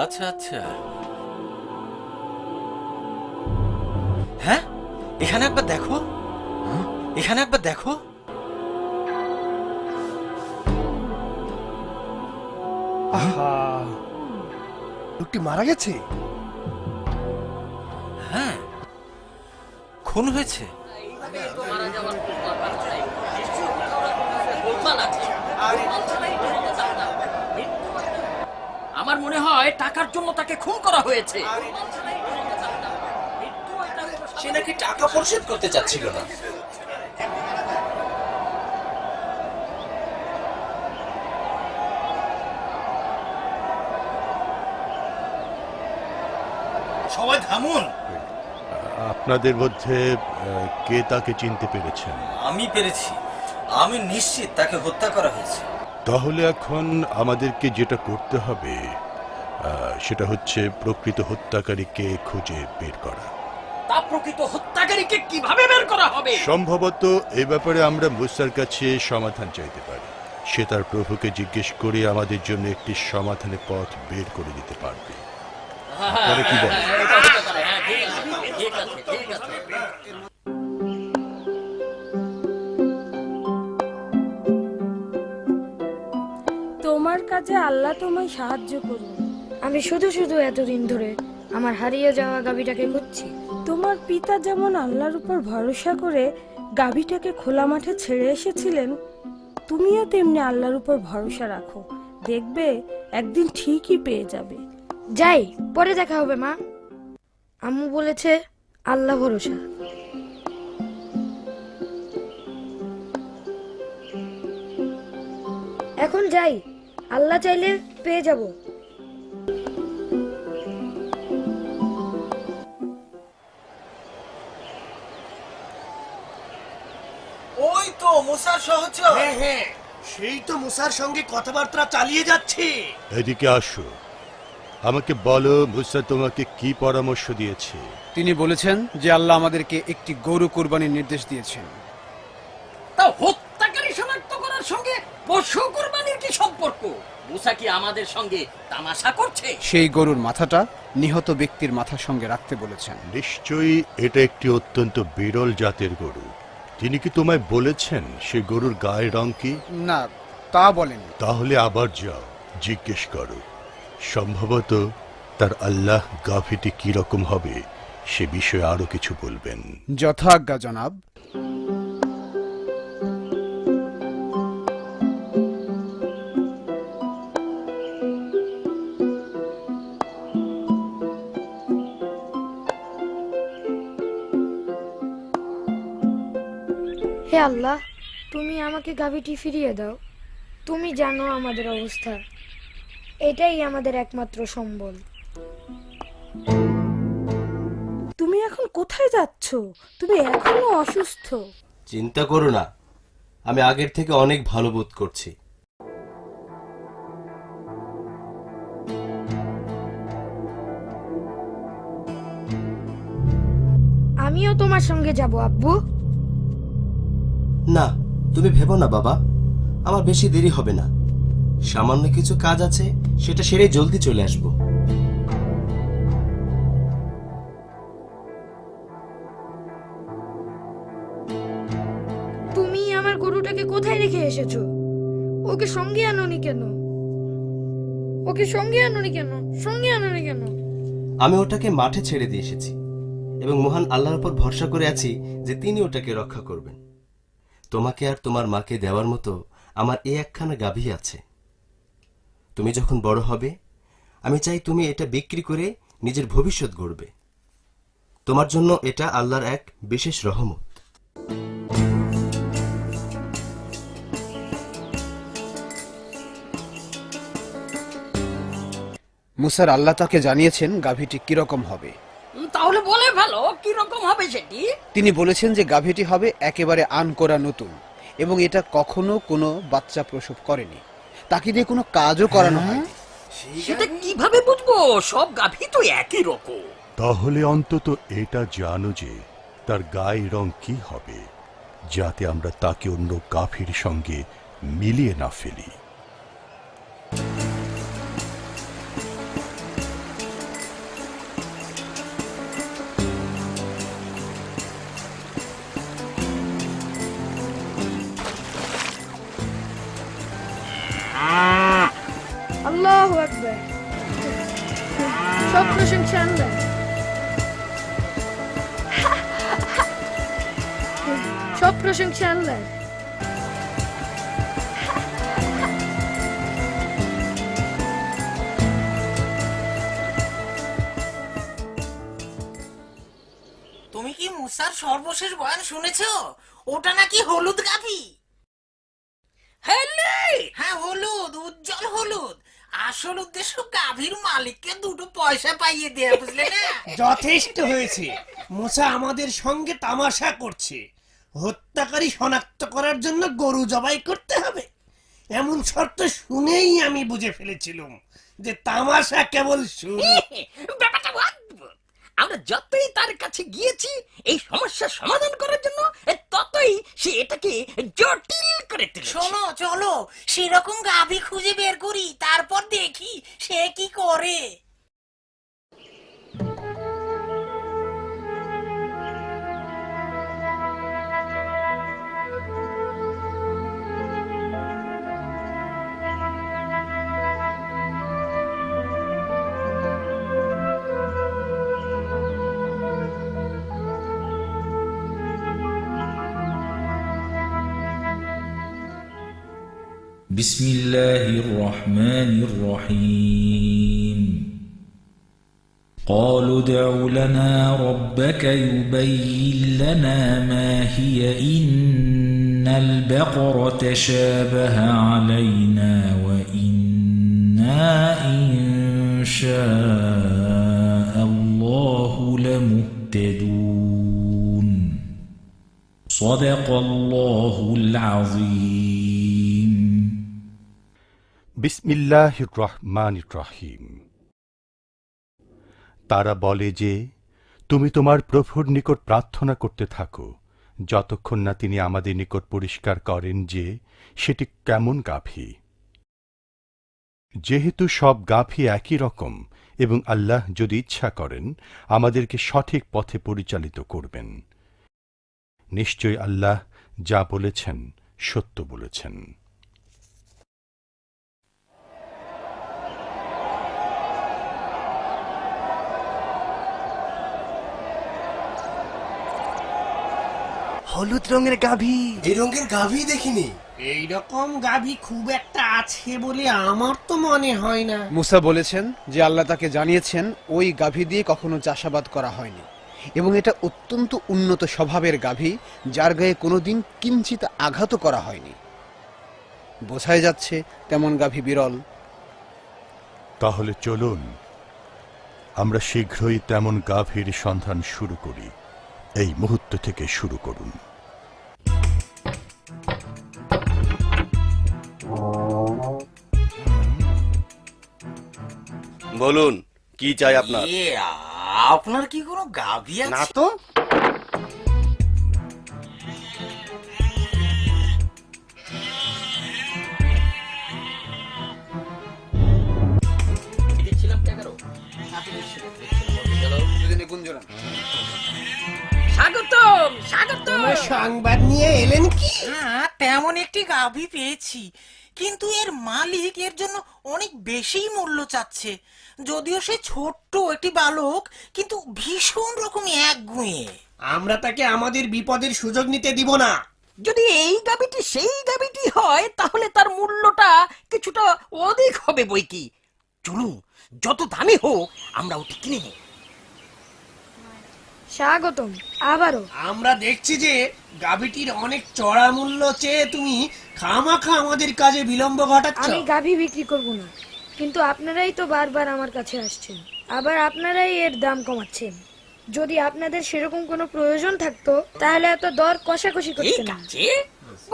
আচ্ছা আচ্ছা, হ্যাঁ এখানে একবার দেখো, এখানে একবার দেখো। আহা, লোকটি মারা গেছে। হ্যাঁ, খুন হয়েছে। আমার মনে হয় টাকার জন্য তাকে খুন করা হয়েছে। সে নাকি টাকা পরিশোধ করতে চাচ্ছিল না। সবাই থামুন। আপনাদের মধ্যে কে তাকে চিনতে পেরেছেন? আমি পেরেছি, আমি নিশ্চিত তাকে হত্যা করা হয়েছে। তাহলে এখন আমাদেরকে যেটা করতে হবে সেটা হচ্ছে প্রকৃত হত্যাকারীকে খুঁজে বের করা। তা প্রকৃত হত্যাকারীকে কিভাবে বের করা হবে? সম্ভবত এ ব্যাপারে আমরা মুসার কাছে সমাধান চাইতে পারি। সে তার প্রভুকে জিজ্ঞেস করে আমাদের জন্য একটি সমাধানের পথ বের করে দিতে পারবে। আপনারা কি বলেন? ঠিক আছে, ঠিক আছে। তোমার কাজে আল্লাহ তোমায় সাহায্য করুন। আমি শুধু শুধু এতদিন ধরে আমার হারিয়ে যাওয়া গাভীটাকে খুঁজছি। তোমার পিতা যেমন আল্লাহর উপর ভরসা করে গাভীটাকে খোলা মাঠে ছেড়ে এসেছিলেন, তুমিও তেমনি আল্লাহর উপর ভরসা রাখো, দেখবে একদিন ঠিকই পেয়ে যাবে। যাই, পরে দেখা হবে মা। আম্মু বলেছে আল্লাহ ভরসা। এখন যাই, আল্লাহ চাইলে পেয়ে যাব। ওই তো মুসার সহচর। হ্যাঁ হ্যাঁ, সেই তো মুসার সঙ্গে কথাবার্তা চালিয়ে যাচ্ছে। এদিকে আসো, আমাকে বলো মুসা তোমাকে কি পরামর্শ দিয়েছে? তিনি বলেছেন যে আল্লাহ আমাদেরকে একটি গরু কুরবানির নির্দেশ দিয়েছেন। তা হত্যাকারী শনাক্ত করার সঙ্গে পশু কুরবানির কি সম্পর্ক? মুসা কি আমাদের সঙ্গে তামাশা করছে? সেই গরুর মাথাটা নিহত ব্যক্তির মাথার সঙ্গে রাখতে বলেছেন। নিশ্চয়ই এটা একটি অত্যন্ত বিরল জাতের গরু। তিনি কি তোমায় বলেছেন সে গরুর গায়ের রং কি? না, তা বলেন। তাহলে আবার যাও, জিজ্ঞেস করো। সম্ভবত তার আল্লাহ গাভীটি কি রকম হবে সে বিষয়ে আরো কিছু বলবেন। যথাজ্ঞা জনাব। হে আল্লাহ, তুমি আমাকে গাভীটি ফিরিয়ে দাও। তুমি জানো আমাদের অবস্থা, এটাই আমাদের একমাত্র সম্বল। তুমি এখন কোথায় যাচ্ছ? তুমি এখনো অসুস্থ। চিন্তা করো না, আমি আগের থেকে অনেক ভালো বোধ করছি। আমিও তোমার সঙ্গে যাব আব্বু। না, তুমি ভেবো না বাবা, আমার বেশি দেরি হবে না। সামান্য কিছু কাজ আছে, সেটা সেরে জলদি চলে আসবো। তুমি আমার গরুটাকে কোথায় রেখে এসেছো? ওকে সঙ্গে আনোনি কেন? ওকে সঙ্গে আনোনি কেন? সঙ্গে আনোনি কেন? আমি ওটাকে মাঠে ছেড়ে দিয়ে এসেছি এবং মহান আল্লাহর উপর ভরসা করে আছি যে তিনি ওটাকে রক্ষা করবেন। তোমাকে আর তোমার মাকে দেওয়ার মতো আমার এই একখানা গাভী আছে। তুমি যখন বড় হবে, আমি চাই তুমি এটা বিক্রি করে নিজের ভবিষ্যৎ গড়বে। তোমার জন্য এটা আল্লাহর এক বিশেষ রহমত। মুসার আল্লাহ তাকে জানিয়েছেন গাভীটি কিরকম হবে। তাহলে বলে ভালো কি রকম হবে সেটি। তিনি বলেছেন যে গাভীটি হবে একেবারে আনকোরা নতুন এবং এটা কখনো কোনো বাচ্চা প্রসব করেনি। তাকে দিয়ে কোনো কাজও করানো হয়নি। সেটা কিভাবে বুঝবো? সব গাভী তো একই রকম। তাহলে অন্তত এটা জানো যে তার গায়ের রং কি হবে, যাতে আমরা তাকে অন্য গাভীর সঙ্গে মিলিয়ে না ফেলি। আল্লাহু আকবার। সব প্রশংসা আল্লাহ। সব প্রশংসা আল্লাহ। তুমি কি মুসার সর্বশেষ বয়ান শুনেছো? ওটা নাকি হলুদ গাভী। হ্যাঁ হলুদ, উজ্জ্বল হলুদ। আসল উদ্দেশ্য গাভীর মালিককে দুটো পয়সা পাইয়ে দেয়া, বুঝলে না? যথেষ্ট হয়েছে। মুসা আমাদের সঙ্গে তামাশা করছে। হত্যাকারী শনাক্ত করার জন্য গরু জবাই করতে হবে, এমন শর্ত শুনেই আমি বুঝে ফেলেছিলাম যে তামাশা কেবল শুরু। ব্যাপারটা অদ্ভুত। আমরা যতই তার কাছে গিয়েছি এই সমস্যার সমাধান করার জন্য, ততই সে এটাকে জটিল করে তুলেছে। শোনো, চলো সেরকম গাভী খুঁজে বের করি, তারপর দেখি সে কি করে। بسم الله الرحمن الرحيم قالوا ادع لنا ربك يبين لنا ما هي إن البقرة تشابه علينا وإنا إن شاء الله لمهتدون صدق الله العظيم বিসমিল্লাহির রহমানির রহিম। তারা বলে যে, তুমি তোমার প্রভুর নিকট প্রার্থনা করতে থাকো যতক্ষণ না তিনি আমাদের নিকট পরিষ্কার করেন যে সেটি কেমন গাভী। যেহেতু সব গাভী একই রকম এবং আল্লাহ যদি ইচ্ছা করেন আমাদেরকে সঠিক পথে পরিচালিত করবেন। নিশ্চয় আল্লাহ যা বলেছেন সত্য বলেছেন। হলুদ রঙের গাভী। এই রঙের গাভী দেখিনি। এইরকম গাভী খুব একটা আছে বলে আমার তো মনে হয় না। মুসা বলেছেন যে আল্লাহ তাকে জানিয়েছেন ওই গাভী দিয়ে কখনো চাষাবাদ করা হয়নি এবং এটা অত্যন্ত উন্নত স্বভাবের গাভী, যার গায়ে কোনোদিন কিঞ্চিত আঘাত করা হয়নি। বোঝাই যাচ্ছে তেমন গাভী বিরল। তাহলে চলুন আমরা শীঘ্রই তেমন গাভীর সন্ধান শুরু করি। এই মুহূর্ত থেকে শুরু করুন। বলুন কি চাই আপনার? আপনার কি কোনো গাভী আছে? না তো। দেখছিলাম 11। স্বাগতম স্বাগতম। তোমার সংবাদ নিয়ে এলেন কি? হ্যাঁ, তেমন একটি গাভী পেয়েছি, কিন্তু এর মালিক এর জন্য অনেক বেশি মূল্য চাচ্ছে। যদিও সে ছোট্ট একটি বালক, কিন্তু ভীষণ রকম একগুঁয়ে। আমরা তাকে আমাদের বিপদের সুযোগ নিতে দিব না। যদি এই গাবিটি সেই গাবিটি হয় তাহলে তার মূল্যটা কিছুটা অধিক হবে বই কি। চলুন, যত দামি হোক আমরা ওটি কিনে নেব। স্বাগতম আবারও। আমরা দেখছি যে গাভীটির অনেক চড়া মূল্য চেয়ে তুমি খামাখা আমাদের কাজে বিলম্ব ঘটাচ্ছ। আমি গাভী বিক্রি করব না, কিন্তু আপনারাই তো বারবার আমার কাছে আসছেন, আবার আপনারাই এর দাম কমাচ্ছেন। যদি আপনাদের সেরকম কোনো প্রয়োজন থাকতো তাহলে এত দর কষাকষি ঠিক করতেন না। আছে,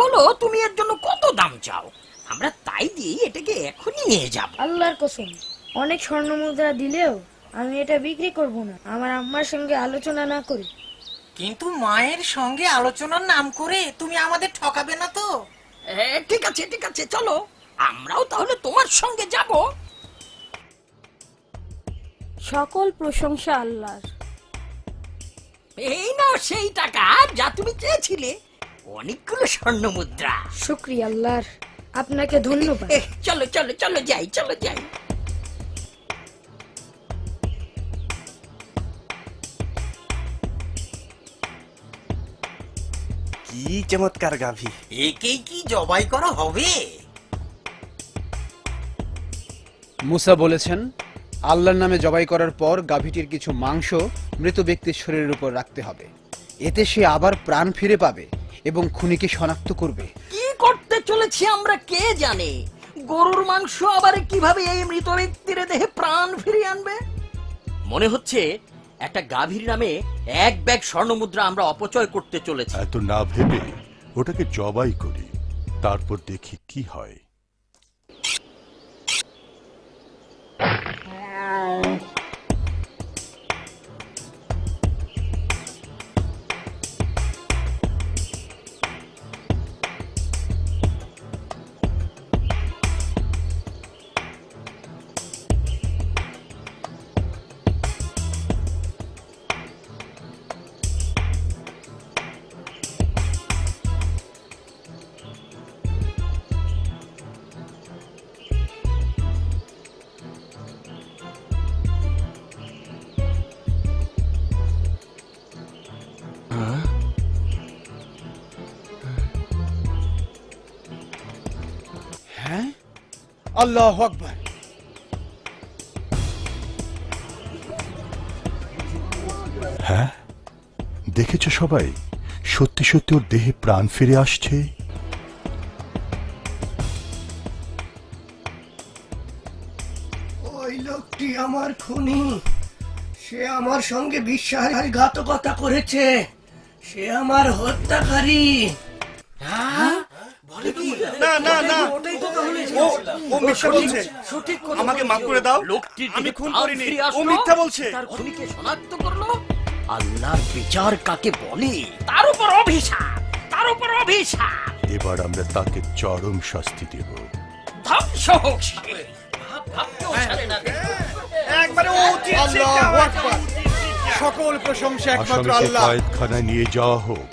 বলো তুমি এর জন্য কত দাম চাও, আমরা তাই দিয়ে এটাকে এখনই নিয়ে যাব। আল্লাহর কসম, অনেক স্বর্ণ মুদ্রা দিলেও আমি এটা বিক্রি করব না আমার আম্মার সঙ্গে আলোচনা না করে। কিন্তু মায়ের সঙ্গে আলোচনার নাম করে তুমি আমাদের ঠকাবে না তো? ঠিক আছে ঠিক আছে, চলো আমরাও তাহলে তোমার সঙ্গে যাব। সকল প্রশংসা আল্লাহর। এই নাও সেই টাকা যা তুমি চেয়েছিলে, অনেকগুলো স্বর্ণ মুদ্রা। শুকরিয়া আল্লাহর। আপনাকে ধন্যবাদ। চলো চলো চলো যাই, চলো যাই। কি চমৎকার গাভী! একেই কি জবাই করা হবে? মুসা বলেছেন, আল্লাহর নামে জবাই করার পর গাভীটির কিছু মাংস মৃত ব্যক্তির শরীরের উপর রাখতে হবে। এতে সে আবার প্রাণ ফিরে পাবে এবং খুনিকে শনাক্ত করবে। কি করতে চলেছি আমরা কে জানে? গরুর মাংস আবার কিভাবে এই মৃত ব্যক্তির দেহে প্রাণ ফিরিয়ে আনবে? মনে হচ্ছে একটা গাভীর নামে 1 ব্যাগ স্বর্ণমুদ্রা আমরা অপচয় করতে চলেছি। এত না ভেবে ওটাকে জবাই করি, তারপর দেখি কি হয়। হ্যাঁ, আল্লাহু আকবার! হ্যাঁ, দেখেছ সবাই, সত্যি সত্যি ওর দেহে প্রাণ ফিরে আসছে। ওই লোকটি আমার খুনি। সে আমার সঙ্গে বিশ্বাসঘাতকতা করেছে। সে আমার হত্যাকারী। না না না, ও মিথ্যা বলছে। সঠিক কথা আমাকে বলেছো। মাফ করে দাও। লোকটির আমি দেহে খুন প্রাণ করিনি। ফিরে ও আসলো, মিথ্যা বলছে। তার খুনিকে শনাক্ত করলো। আল্লাহর বিচার কাকে বলে? তার উপর অভিশাপ, তার উপর অভিশাপ। এবার আমরা তাকে চরম শাস্তি দেব। ধ্বংস হোক সে। ভাবতেও ছাড়ে না। একবারে উচিত। আল্লাহু আকবার! সকল প্রশংসা একমাত্র আসামিকে আল্লাহ। কয়েদখানায় নিয়ে যাওয়া হোক।